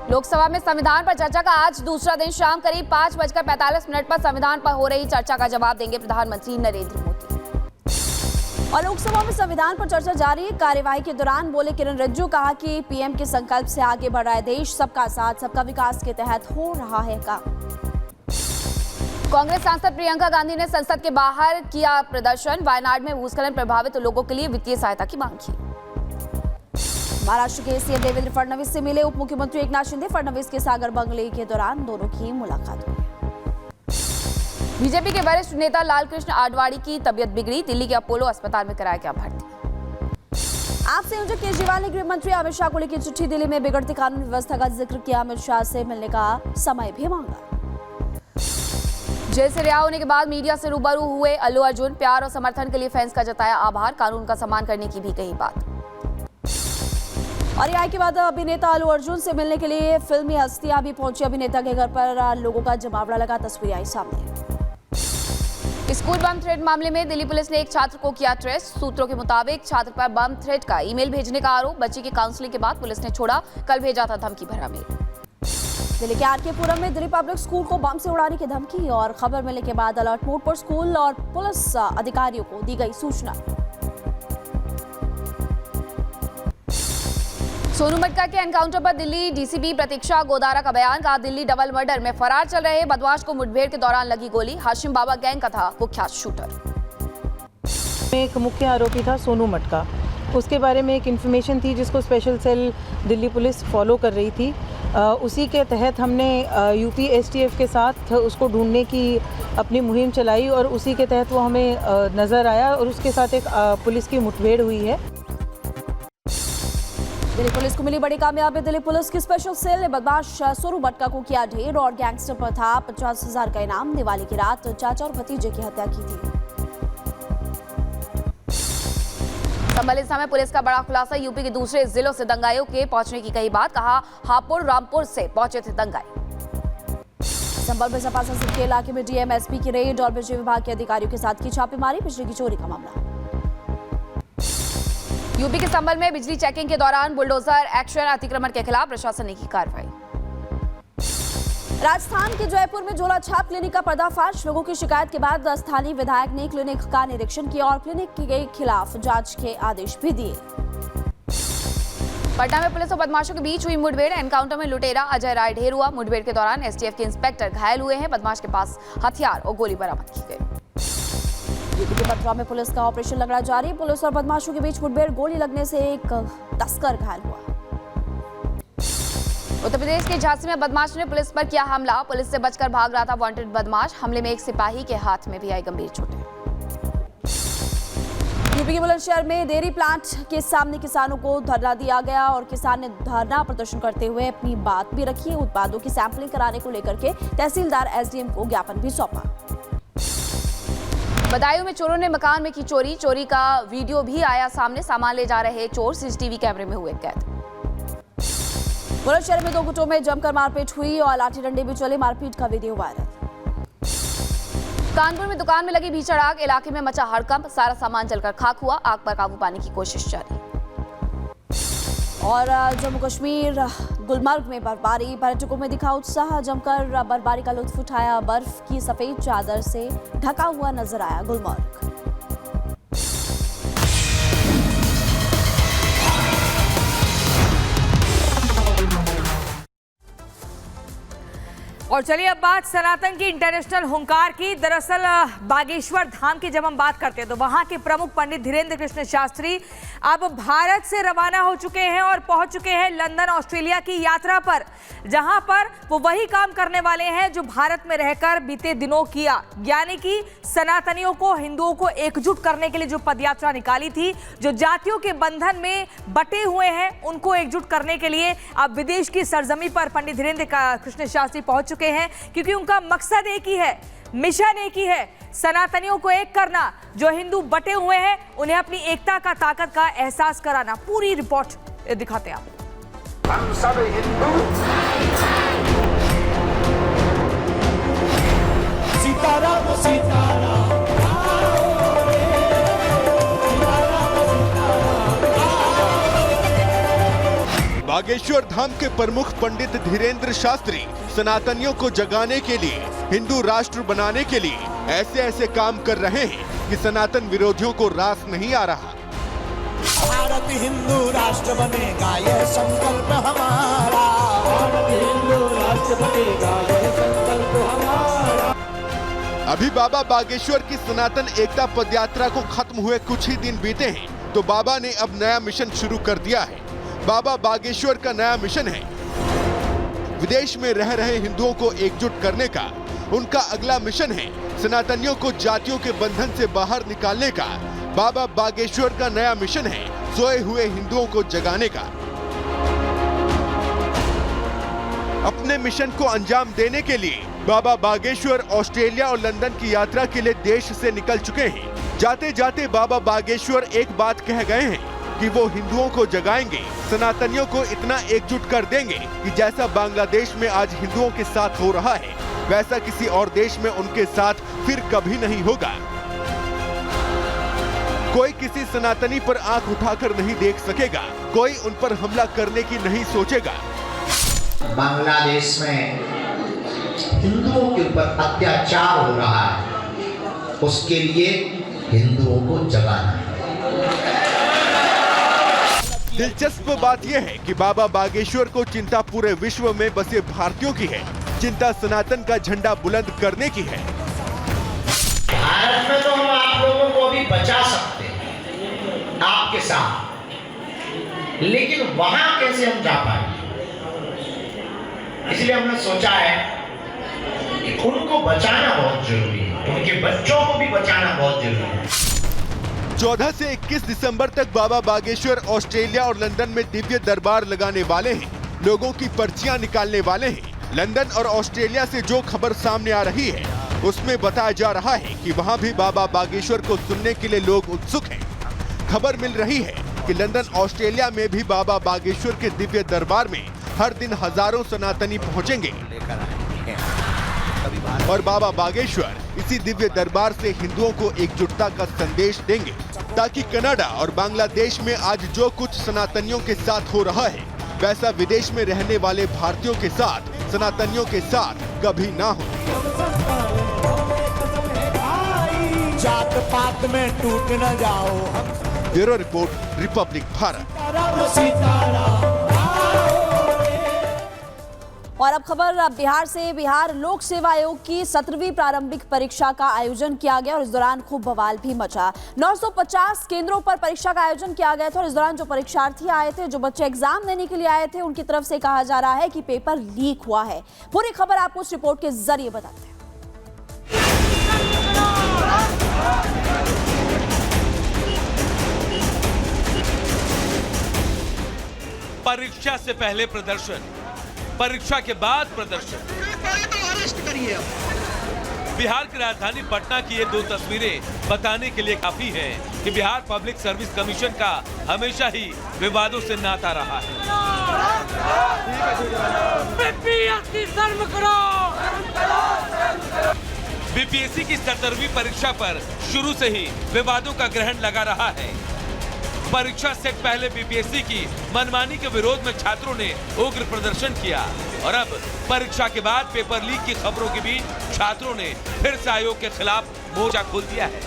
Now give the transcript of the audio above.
लोकसभा में संविधान पर चर्चा का आज दूसरा दिन शाम करीब 5:45 पर संविधान पर हो रही चर्चा का जवाब देंगे प्रधानमंत्री नरेंद्र मोदी। और लोकसभा में संविधान पर चर्चा जारी। कार्यवाही के दौरान बोले किरण रिजिजू, कहा कि पीएम के संकल्प से आगे बढ़ रहा है देश, सबका साथ सबका विकास के तहत हो रहा है काम। कांग्रेस सांसद प्रियंका गांधी ने संसद के बाहर किया प्रदर्शन। वायनाड में भूस्खलन प्रभावित लोगों के लिए वित्तीय सहायता की मांग की। महाराष्ट्र के सीएम देवेंद्र फडणवीस से मिले उप मुख्यमंत्री एकनाथ शिंदे। फडणवीस के सागर बंगले के दौरान दोनों की मुलाकात हुई। बीजेपी के वरिष्ठ नेता लालकृष्ण आडवाणी की तबीयत बिगड़ी, दिल्ली के अपोलो अस्पताल में कराया गया भर्ती। आप संयोजक केजरीवाल ने गृह मंत्री अमित शाह को लिखी चिट्ठी, दिल्ली में बिगड़ती कानून व्यवस्था का जिक्र किया, अमित शाह से मिलने का समय भी मांगा। जेल से रिहा होने के बाद मीडिया से रूबरू हुए अल्लू अर्जुन, प्यार और समर्थन के लिए फैंस का जताया आभार, कानून का सम्मान करने की भी कही बात। और रिहाई के बाद अभिनेता अल्लू अर्जुन से मिलने के लिए फिल्मी हस्तियां भी पहुंची। अभिनेता के घर पर लोगों का जमावड़ा लगा, तस्वीरें आई सामने। स्कूल बम थ्रेट मामले में दिल्ली पुलिस ने एक छात्र को किया ट्रेस। सूत्रों के मुताबिक छात्र पर बम थ्रेट का ईमेल भेजने का आरोप। बच्ची की काउंसलिंग के बाद पुलिस ने छोड़ा, कल भेजा था धमकी भरा मेल। दिल्ली के आरके पुरम में दिल्ली पब्लिक स्कूल को बम से उड़ाने की धमकी और खबर मिलने के बाद अलर्ट मोड पर स्कूल और पुलिस अधिकारियों को दी गई सूचना। सोनू मटका के एनकाउंटर पर दिल्ली डीसीपी प्रतीक्षा गोदारा का बयान, कहा दिल्ली डबल मर्डर में फरार चल रहे बदमाश को मुठभेड़ के दौरान लगी गोली। हाशिम बाबा गैंग का था कुख्यात शूटर। एक मुख्य आरोपी था सोनू मटका, उसके बारे में एक इन्फॉर्मेशन थी जिसको special cell Delhi police follow कर रही थी। उसी के तहत हमने यूपी एसटीएफ के साथ उसको ढूंढने की अपनी मुहिम चलाई और उसी के तहत वो हमें नज़र आया और उसके साथ एक पुलिस की मुठभेड़ हुई है। दिल्ली पुलिस को मिली बड़ी कामयाबी। दिल्ली पुलिस की स्पेशल सेल ने बदमाश सोनू मटका को किया ढेर और गैंगस्टर पर था 50,000 का इनाम। दिवाली की रात चाचा और भतीजे की हत्या की थी। संभल समय पुलिस का बड़ा खुलासा, यूपी के दूसरे जिलों से दंगाइयों के पहुंचने की कही बात, कहा हापुड़ रामपुर से पहुंचे थे दंगाई। संभल में सपा संसद के इलाके में डीएमएसपी की रेड और बिजली विभाग के अधिकारियों के साथ की छापेमारी, बिजली की चोरी का मामला। यूपी के संभल में बिजली चेकिंग के दौरान बुलडोजर एक्शन, अतिक्रमण के खिलाफ प्रशासन ने की कार्रवाई। राजस्थान के जयपुर में झोला छाप क्लिनिक का पर्दाफाश, लोगों की शिकायत के बाद स्थानीय विधायक ने क्लिनिक का निरीक्षण किया और क्लिनिक के खिलाफ जांच के आदेश भी दिए। पटना में पुलिस और बदमाशों के बीच हुई मुठभेड़, एनकाउंटर में लुटेरा अजय राय ढेर हुआ। मुठभेड़ के दौरान एसटीएफ के इंस्पेक्टर घायल हुए हैं। बदमाश के पास हथियार और गोली बरामद की गई। यूपी के मथुरा में पुलिस का ऑपरेशन लगड़ा जारी, पुलिस और बदमाशों के बीच मुठभेड़, गोली लगने से एक तस्कर घायल हुआ। उत्तर प्रदेश के झांसी में बदमाश ने पुलिस पर किया हमला, पुलिस से बचकर भाग रहा था वांटेड बदमाश। हमले में एक सिपाही के हाथ में भी आई गंभीर चोटें। यूपी के बुलंदशहर में डेयरी प्लांट के सामने किसानों को धरना दिया गया और किसान ने धरना प्रदर्शन करते हुए अपनी बात भी रखी। उत्पादों की सैंपलिंग कराने को लेकर के तहसीलदार एसडीएम को ज्ञापन भी सौंपा। बदायूं में चोरों ने मकान में की चोरी, चोरी का वीडियो भी आया सामने। सामान ले जा रहे चोर सीसीटीवी कैमरे में हुए कैद। बुलंदशहर में दो गुटों में जमकर मारपीट हुई और लाठी डंडे भी चले, मारपीट का वीडियो वायरल। कानपुर में दुकान में लगी भीषण आग, इलाके में मचा हड़कंप, सारा सामान जलकर खाक हुआ। आग पर काबू पाने की कोशिश जारी। और जम्मू कश्मीर गुलमर्ग में बर्फबारी, पर्यटकों में दिखा उत्साह, जमकर बर्फबारी का लुत्फ उठाया। बर्फ की सफेद चादर से ढका हुआ नजर आया गुलमर्ग। और चलिए अब बात सनातन की इंटरनेशनल हुंकार की। दरअसल बागेश्वर धाम की जब हम बात करते हैं तो वहां के प्रमुख पंडित धीरेन्द्र कृष्ण शास्त्री अब भारत से रवाना हो चुके हैं और पहुंच चुके हैं लंदन ऑस्ट्रेलिया की यात्रा पर, जहां पर वो वही काम करने वाले हैं जो भारत में रहकर बीते दिनों किया, यानी कि सनातनियों को, हिंदुओं को एकजुट करने के लिए जो पदयात्रा निकाली थी, जो जातियों के बंधन में बटे हुए हैं उनको एकजुट करने के लिए अब विदेश की सरजमी पर पंडित धीरेन्द्र कृष्ण शास्त्री पहुंच चुके हैं, क्योंकि उनका मकसद एक ही है, मिशन एक ही है, सनातनियों को एक करना। जो हिंदू बटे हुए हैं उन्हें अपनी एकता का, ताकत का एहसास कराना। पूरी रिपोर्ट दिखाते हैं आप। हम सब हिंदू, सीताराम सीताराम, बागेश्वर धाम के प्रमुख पंडित धीरेन्द्र शास्त्री सनातनियों को जगाने के लिए, हिंदू राष्ट्र बनाने के लिए ऐसे ऐसे काम कर रहे हैं कि सनातन विरोधियों को रास नहीं आ रहा। भारत हिंदू राष्ट्र बनेगा ये संकल्प हमारा, भारत हिंदू राष्ट्र बनेगा ये संकल्प हमारा। अभी बाबा बागेश्वर की सनातन एकता पदयात्रा को खत्म हुए कुछ ही दिन बीते हैं, तो बाबा ने अब नया मिशन शुरू कर दिया है। बाबा बागेश्वर का नया मिशन है विदेश में रह रहे हिंदुओं को एकजुट करने का। उनका अगला मिशन है सनातनियों को जातियों के बंधन से बाहर निकालने का। बाबा बागेश्वर का नया मिशन है सोए हुए हिंदुओं को जगाने का। अपने मिशन को अंजाम देने के लिए बाबा बागेश्वर ऑस्ट्रेलिया और लंदन की यात्रा के लिए देश से निकल चुके हैं। जाते जाते बाबा बागेश्वर एक बात कह गए हैं कि वो हिंदुओं को जगाएंगे, सनातनियों को इतना एकजुट कर देंगे कि जैसा बांग्लादेश में आज हिंदुओं के साथ हो रहा है, वैसा किसी और देश में उनके साथ फिर कभी नहीं होगा। कोई किसी सनातनी पर आंख उठाकर नहीं देख सकेगा, कोई उन पर हमला करने की नहीं सोचेगा। बांग्लादेश में हिंदुओं के ऊपर अत्याचार हो रहा है, उसके लिए हिंदुओं को जगाना है। दिलचस्प बात यह है कि बाबा बागेश्वर को चिंता पूरे विश्व में बसे भारतीयों की है, चिंता सनातन का झंडा बुलंद करने की है। भारत में तो हम आप लोगों को भी बचा सकते हैं आपके साथ, लेकिन वहां कैसे हम जा पाएंगे? इसलिए हमने सोचा है कि उनको बचाना बहुत जरूरी है, उनके बच्चों को भी बचाना बहुत जरूरी है। 14 से 21 दिसंबर तक बाबा बागेश्वर ऑस्ट्रेलिया और लंदन में दिव्य दरबार लगाने वाले हैं, लोगों की पर्चियां निकालने वाले हैं। लंदन और ऑस्ट्रेलिया से जो खबर सामने आ रही है, उसमें बताया जा रहा है कि वहां भी बाबा बागेश्वर को सुनने के लिए लोग उत्सुक हैं। खबर मिल रही है कि लंदन ऑस्ट्रेलिया में भी बाबा बागेश्वर के दिव्य दरबार में हर दिन हजारों सनातनी पहुंचेंगे और बाबा बागेश्वर इसी दिव्य दरबार से हिंदुओं को एकजुटता का संदेश देंगे, ताकि कनाडा और बांग्लादेश में आज जो कुछ सनातनियों के साथ हो रहा है, वैसा विदेश में रहने वाले भारतीयों के साथ, सनातनियों के साथ कभी ना हो। जात पात में टूट न जाओ। Bureau report, Republic Bharat. Sitaram. और अब खबर बिहार से। बिहार लोक सेवा आयोग की 17वीं प्रारंभिक परीक्षा का आयोजन किया गया और इस दौरान खूब बवाल भी मचा। 950 केंद्रों पर परीक्षा का आयोजन किया गया था और इस दौरान जो परीक्षार्थी आए थे, जो बच्चे एग्जाम देने के लिए आए थे, उनकी तरफ से कहा जा रहा है कि पेपर लीक हुआ है। पूरी खबर आपको इस रिपोर्ट के जरिए बताते हैं। परीक्षा से पहले प्रदर्शन, परीक्षा के बाद प्रदर्शन। बिहार की राजधानी पटना की ये दो तस्वीरें बताने के लिए काफी हैं कि बिहार पब्लिक सर्विस कमीशन का हमेशा ही विवादों से नाता रहा है। बीपीएससी की 17वीं परीक्षा पर शुरू से ही विवादों का ग्रहण लगा रहा है। परीक्षा से पहले बीपीएससी की मनमानी के विरोध में छात्रों ने उग्र प्रदर्शन किया और अब परीक्षा के बाद पेपर लीक की खबरों के बीच छात्रों ने फिर से आयोग के खिलाफ मोर्चा खोल दिया है।